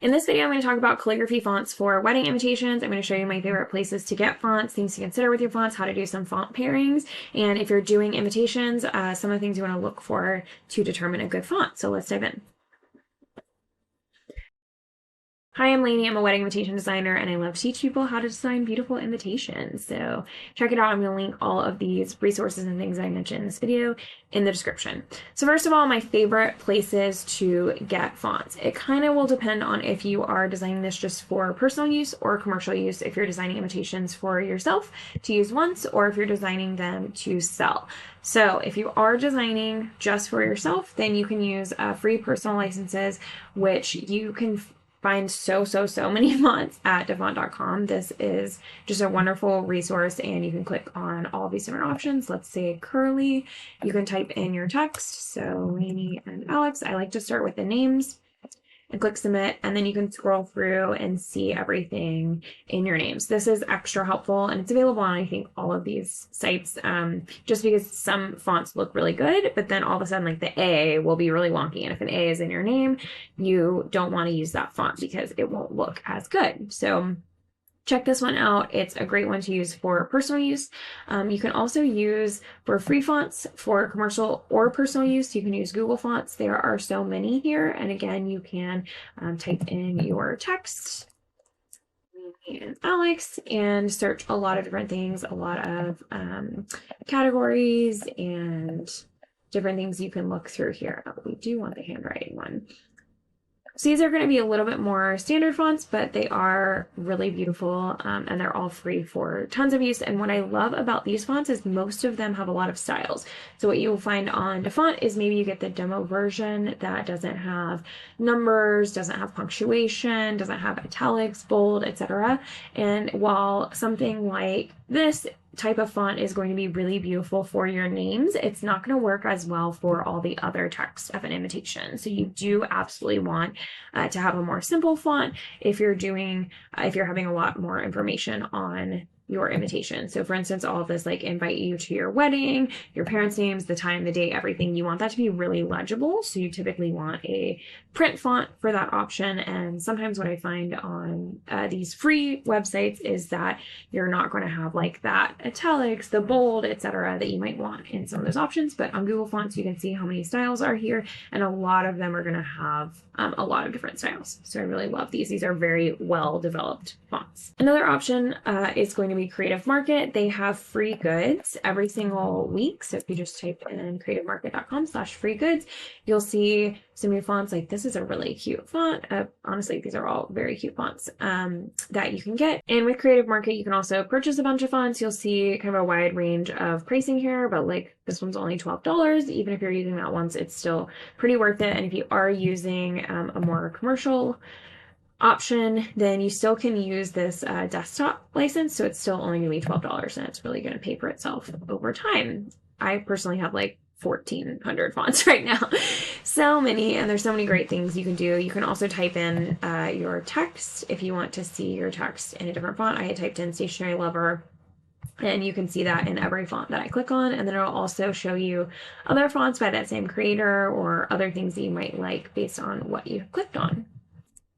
In this video, I'm going to talk about calligraphy fonts for wedding invitations. I'm going to show you my favorite places to get fonts, things to consider with your fonts, how to do some font pairings, and if you're doing invitations, some of the things you want to look for to determine a good font. So let's dive in. Hi, I'm Laney. I'm a wedding invitation designer, and I love to teach people how to design beautiful invitations. So check it out. I'm going to link all of these resources and things I mentioned in this video in the description. So first of all, my favorite places to get fonts. It kind of will depend on if you are designing this just for personal use or commercial use, if you're designing invitations for yourself to use once, or if you're designing them to sell. So if you are designing just for yourself, then you can use free personal licenses, which you can find so many fonts at dafont.com. This is just a wonderful resource, and you can click on all these different options. Let's say curly. You can type in your text. So Laney and Alex. I like to start with the names and click submit, and then you can scroll through and see everything in your names. This is extra helpful, and it's available on, I think, all of these sites, just because some fonts look really good, but then all of a sudden, like, the A will be really wonky, and if an A is in your name, you don't want to use that font because it won't look as good. So check this one out. It's a great one to use for personal use. You can also use for free fonts for commercial or personal use. You can use Google Fonts. There are so many here. And again, you can type in your text and Alex and search a lot of different things, a lot of categories and different things you can look through here. Oh, we do want the handwriting one. So these are going to be a little bit more standard fonts, but they are really beautiful, and they're all free for tons of use. And what I love about these fonts is most of them have a lot of styles. So what you'll find on Dafont is maybe you get the demo version that doesn't have numbers, doesn't have punctuation, doesn't have italics, bold, etc. And while something like this type of font is going to be really beautiful for your names, it's not going to work as well for all the other text of an invitation. So you do absolutely want to have a more simple font if you're having a lot more information on your invitation. So for instance, all of this, like, invite you to your wedding, your parents' names, the time, the date, everything, you want that to be really legible. So you typically want a print font for that option. And sometimes what I find on these free websites is that you're not going to have like that italics, the bold, etc. that you might want in some of those options. But on Google Fonts, you can see how many styles are here, and a lot of them are going to have a lot of different styles. So I really love these. These are very well developed fonts. Another option is going to be Creative Market. They have free goods every single week. So if you just type in creativemarket.com/free goods, you'll see some new fonts. Like, this is a really cute font. Honestly, these are all very cute fonts that you can get. And with Creative Market, you can also purchase a bunch of fonts. You'll see kind of a wide range of pricing here, but like this one's only $12. Even if you're using that once, it's still pretty worth it. And if you are using a more commercial option, then you still can use this desktop license. So it's still only going to be $12, and it's really going to pay for itself over time. I personally have like 1,400 fonts right now. So many, and there's so many great things you can do. You can also type in your text if you want to see your text in a different font. I had typed in Stationery Lover, and you can see that in every font that I click on. And then it'll also show you other fonts by that same creator or other things that you might like based on what you clicked on.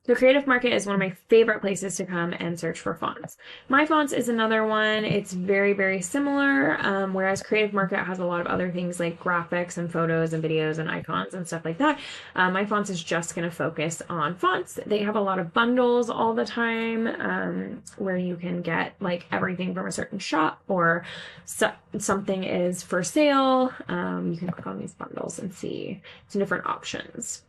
So Creative Market is one of my favorite places to come and search for fonts. My Fonts is another one. It's very similar, whereas Creative Market has a lot of other things like graphics and photos and videos and icons and stuff like that. My Fonts is just going to focus on fonts. They have a lot of bundles all the time where you can get like everything from a certain shop, or something is for sale. You can click on these bundles and see some different options.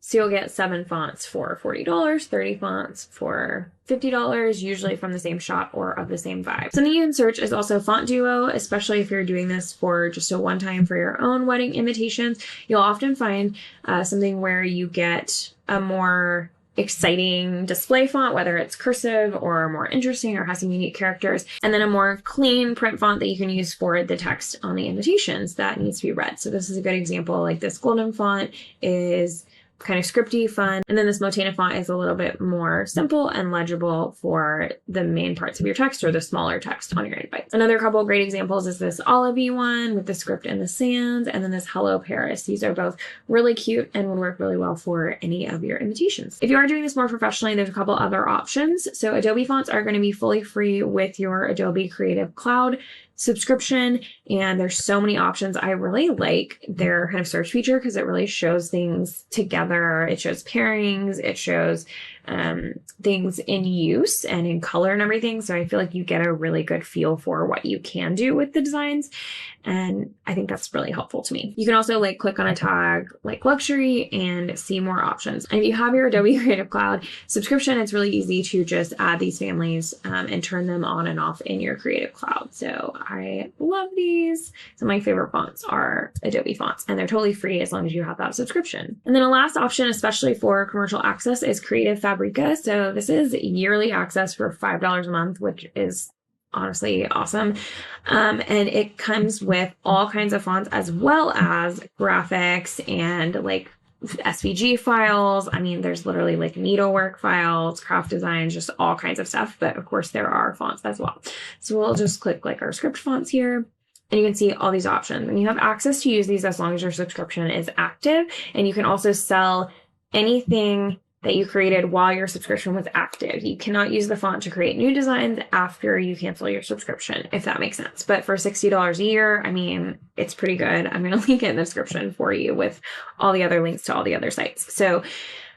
So you'll get 7 fonts for $40, 30 fonts for $50, usually from the same shop or of the same vibe. Something you can search is also Font Duo, especially if you're doing this for just a one-time for your own wedding invitations. You'll often find something where you get a more exciting display font, whether it's cursive or more interesting or has some unique characters, and then a more clean print font that you can use for the text on the invitations that needs to be read. So this is a good example. Like, this golden font is kind of scripty, fun. And then this Motena font is a little bit more simple and legible for the main parts of your text or the smaller text on your invites. Another couple of great examples is this olivey one with the script in the sands, and then this Hello Paris. These are both really cute and would work really well for any of your invitations. If you are doing this more professionally, there's a couple other options. So Adobe fonts are going to be fully free with your Adobe Creative Cloud subscription, and there's so many options. I really like their kind of search feature because it really shows things together. It shows pairings, it shows things in use and in color and everything. So I feel like you get a really good feel for what you can do with the designs. And I think that's really helpful to me. You can also like click on a tag like luxury and see more options. And if you have your Adobe Creative Cloud subscription, it's really easy to just add these families and turn them on and off in your Creative Cloud. So I love these. Some of my favorite fonts are Adobe fonts, and they're totally free as long as you have that subscription. And then a last option, especially for commercial access, is Creative Fabrica. So this is yearly access for $5 a month, which is honestly awesome. And it comes with all kinds of fonts as well as graphics and like SVG files. I mean, there's literally like needlework files, craft designs, just all kinds of stuff. But of course there are fonts as well. So we'll just click like our script fonts here, and you can see all these options. And you have access to use these as long as your subscription is active. And you can also sell anything that you created while your subscription was active. You cannot use the font to create new designs after you cancel your subscription, if that makes sense. But for $60 a year, I mean, it's pretty good. I'm going to link it in the description for you with all the other links to all the other sites. So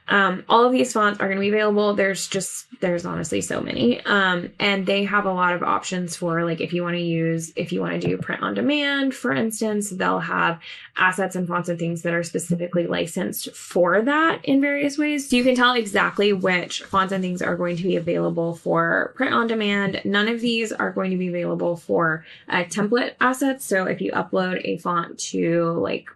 all of these fonts are going to be available. There's honestly so many. And they have a lot of options for like, if you want to do print on demand, for instance, they'll have assets and fonts and things that are specifically licensed for that in various ways. So you can tell exactly which fonts and things are going to be available for print on demand. None of these are going to be available for template assets. So if you upload a font to like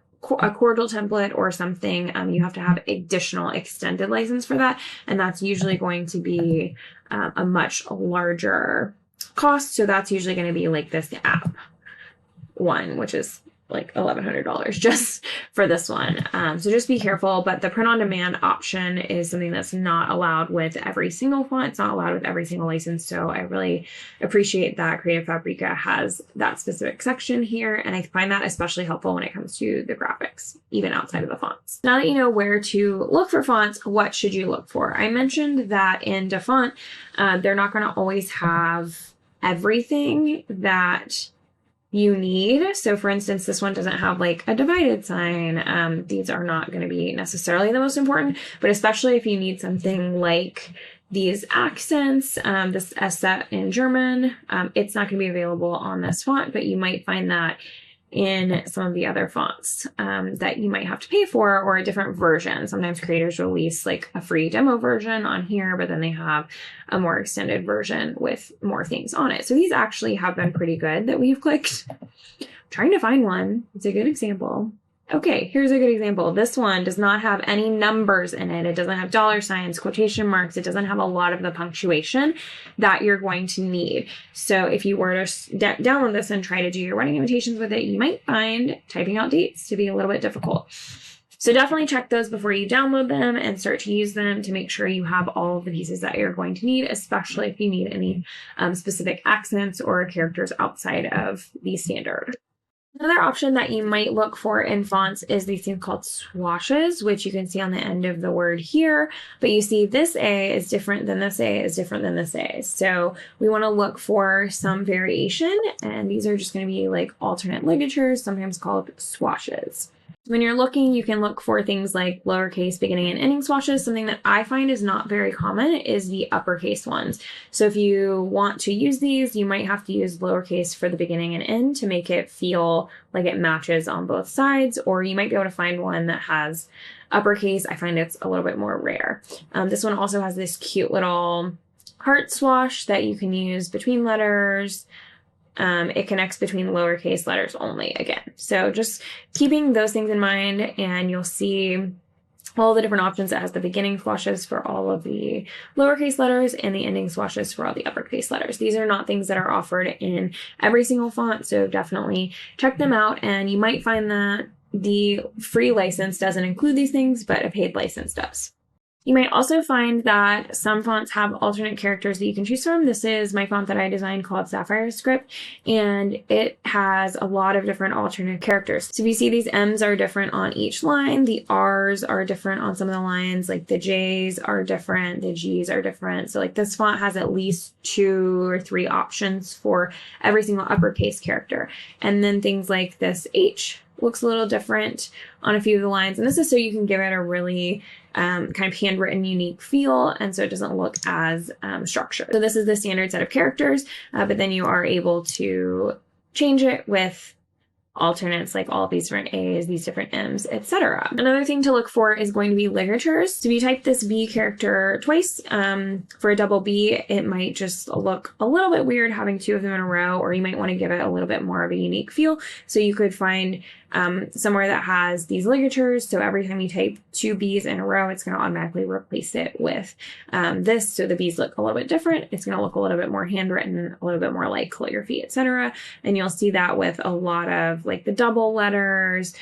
a Cordial template or something, you have to have additional extended license for that. And that's usually going to be a much larger cost. So that's usually going to be like this app one, which is like $1,100 just for this one. So just be careful. But the print on demand option is something that's not allowed with every single font. It's not allowed with every single license. So I really appreciate that Creative Fabrica has that specific section here. And I find that especially helpful when it comes to the graphics, even outside of the fonts. Now that you know where to look for fonts, what should you look for? I mentioned that in DaFont, they're not going to always have everything that you need. So for instance, this one doesn't have like a divided sign. These are not going to be necessarily the most important, but especially if you need something like these accents, this S in German, it's not going to be available on this font, but you might find that in some of the other fonts that you might have to pay for, or a different version. Sometimes creators release like a free demo version on here, but then they have a more extended version with more things on it. So these actually have been pretty good that we've clicked. I'm trying to find one. It's a good example. Okay, here's a good example. This one does not have any numbers in it. It doesn't have dollar signs, quotation marks. It doesn't have a lot of the punctuation that you're going to need. So if you were to download this and try to do your wedding invitations with it, you might find typing out dates to be a little bit difficult. So definitely check those before you download them and start to use them to make sure you have all of the pieces that you're going to need, especially if you need any specific accents or characters outside of the standard. Another option that you might look for in fonts is these things called swashes, which you can see on the end of the word here. But you see this A is different than this A is different than this A. So we want to look for some variation. And these are just going to be like alternate ligatures, sometimes called swashes. When you're looking, you can look for things like lowercase beginning and ending swashes. Something that I find is not very common is the uppercase ones. So if you want to use these, you might have to use lowercase for the beginning and end to make it feel like it matches on both sides, or you might be able to find one that has uppercase. I find it's a little bit more rare. This one also has this cute little heart swash that you can use between letters. It connects between lowercase letters only again. So just keeping those things in mind, and you'll see all the different options. It has the beginning swashes for all of the lowercase letters and the ending swashes for all the uppercase letters. These are not things that are offered in every single font, so definitely check them out. And you might find that The free license doesn't include these things, but a paid license does. You might also find that some fonts have alternate characters that you can choose from. This is my font that I designed called Sapphire script, and it has a lot of different alternate characters. So if you see, these M's are different on each line, the R's are different on some of the lines, like the J's are different, the G's are different. So like this font has at least 2 or 3 options for every single uppercase character. And then things like this H looks a little different on a few of the lines. And this is so you can give it a really kind of handwritten, unique feel, and so it doesn't look as structured. So this is the standard set of characters, but then you are able to change it with alternates, like all of these different A's, these different M's, etc. Another thing to look for is going to be ligatures. So if you type this B character twice, for a double B, it might just look a little bit weird having 2 of them in a row, or you might want to give it a little bit more of a unique feel. So you could find somewhere that has these ligatures. So every time you type 2 B's in a row, it's going to automatically replace it with this. So the B's look a little bit different. It's going to look a little bit more handwritten, a little bit more like calligraphy, etc. And you'll see that with a lot of like the double letters,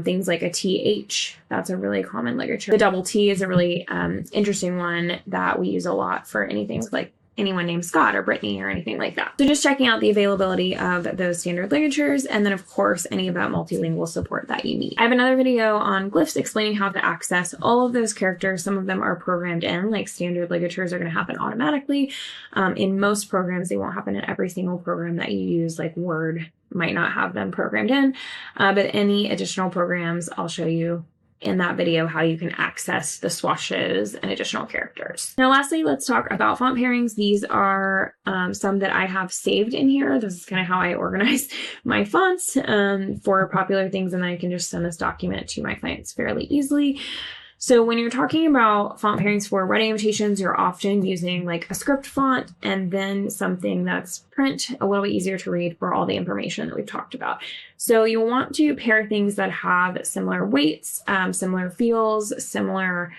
things like a TH. That's a really common ligature. The double T is a really interesting one that we use a lot for anything like anyone named Scott or Brittany or anything like that. So just checking out the availability of those standard ligatures, and then of course any of that multilingual support that you need. I have another video on glyphs explaining how to access all of those characters. Some of them are programmed in, like standard ligatures are going to happen automatically. In most programs, they won't happen in every single program that you use, like Word might not have them programmed in, but any additional programs I'll show you in that video how you can access the swashes and additional characters. Now lastly, let's talk about font pairings. These are some that I have saved in here. This is kind of how I organize my fonts for popular things, and then I can just send this document to my clients fairly easily. So when you're talking about font pairings for wedding invitations, you're often using like a script font and then something that's print, a little bit easier to read for all the information that we've talked about. So you'll want to pair things that have similar weights, similar feels, similar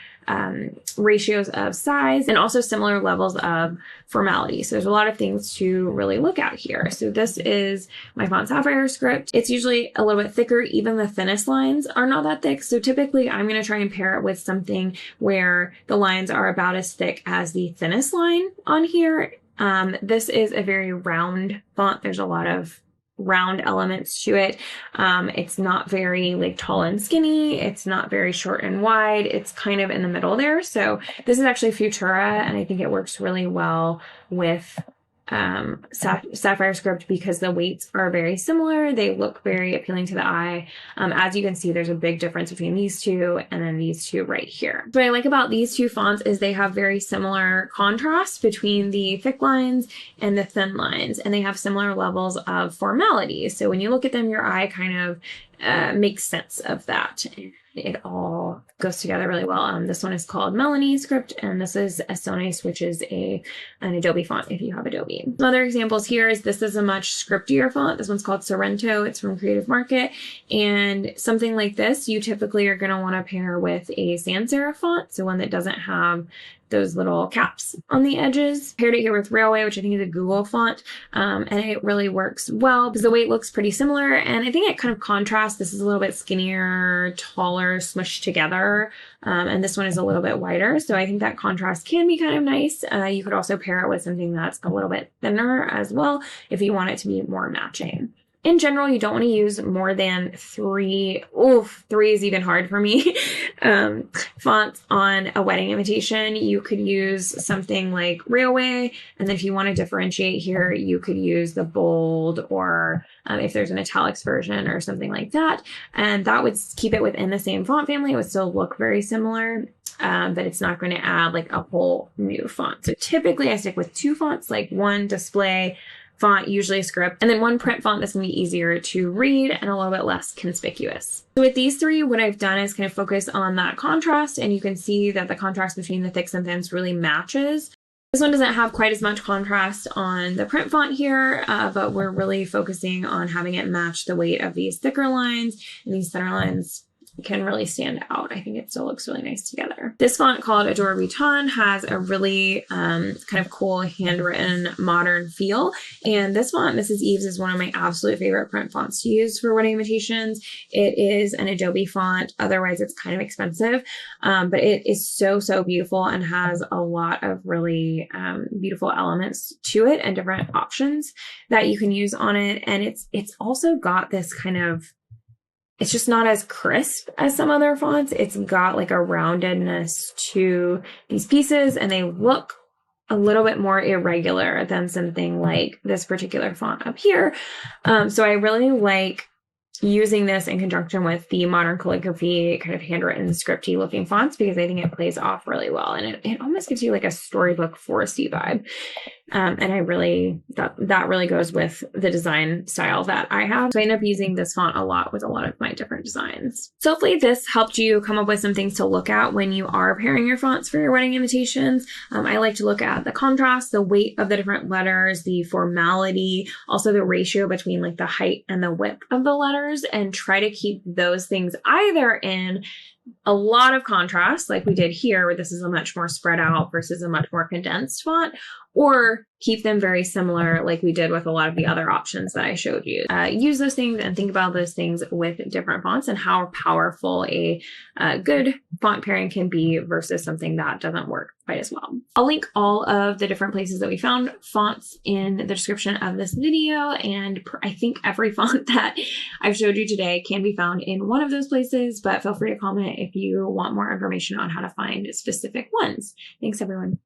ratios of size, and also similar levels of formality. So there's a lot of things to really look at here. So this is my font Sapphire script. It's usually a little bit thicker. Even the thinnest lines are not that thick. So typically I'm going to try and pair it with something where the lines are about as thick as the thinnest line on here. This is a very round font. There's a lot of round elements to it. It's not very like tall and skinny. It's not very short and wide. It's kind of in the middle there. So this is actually Futura, and I think it works really well with Sapphire script because the weights are very similar. They look very appealing to the eye. As you can see, there's a big difference between these two and then these two right here. What I like about these two fonts is they have very similar contrast between the thick lines and the thin lines, and they have similar levels of formality. So when you look at them, your eye kind of makes sense of that. It all goes together really well. This one is called Laney script, and this is Sonase, which is an Adobe font if you have Adobe. Some other examples here is this is a much scriptier font. This one's called Sorrento. It's from Creative Market, and something like this you typically are going to want to pair with a sans serif font, so one that doesn't have those little caps on the edges. Paired it here with Railway, which I think is a Google font, and it really works well because the weight looks pretty similar, and I think it kind of contrasts. This is a little bit skinnier, taller, smushed together, and this one is a little bit wider, so I think that contrast can be kind of nice. You could also pair it with something that's a little bit thinner as well if you want it to be more matching. In general, you don't want to use more than 3, oof, 3 is even hard for me, fonts on a wedding invitation. You could use something like Railway, and then if you want to differentiate here, you could use the bold, or if there's an italics version or something like that, and that would keep it within the same font family. It would still look very similar, but it's not going to add like a whole new font. So typically I stick with 2 fonts, like one display font, usually a script, and then one print font that's going to be easier to read and a little bit less conspicuous. So with these 3, what I've done is kind of focus on that contrast, and you can see that the contrast between the thicks and thins really matches. This one doesn't have quite as much contrast on the print font here, but we're really focusing on having it match the weight of these thicker lines, and these thinner lines can really stand out. I think it still looks really nice together. This font called Adore Vuitton has a really kind of cool handwritten modern feel. And this font, Mrs. Eves, is one of my absolute favorite print fonts to use for wedding invitations. It is an Adobe font. Otherwise, it's kind of expensive, but it is so, so beautiful and has a lot of really beautiful elements to it and different options that you can use on it. And it's also got this kind of, it's just not as crisp as some other fonts. It's got like a roundedness to these pieces, and they look a little bit more irregular than something like this particular font up here. So I really like using this in conjunction with the modern calligraphy kind of handwritten scripty looking fonts, because I think it plays off really well, and it almost gives you like a storybook foresty vibe. And I really, that really goes with the design style that I have. So I end up using this font a lot with a lot of my different designs. So hopefully this helped you come up with some things to look at when you are pairing your fonts for your wedding invitations. I like to look at the contrast, the weight of the different letters, the formality, also the ratio between like the height and the width of the letters, and try to keep those things either in a lot of contrast, like we did here, where this is a much more spread out versus a much more condensed font, or keep them very similar, like we did with a lot of the other options that I showed you. Use those things and think about those things with different fonts and how powerful a good font pairing can be versus something that doesn't work quite as well. I'll link all of the different places that we found fonts in the description of this video, and I think every font that I've showed you today can be found in one of those places, but feel free to comment if you want more information on how to find specific ones. Thanks, everyone.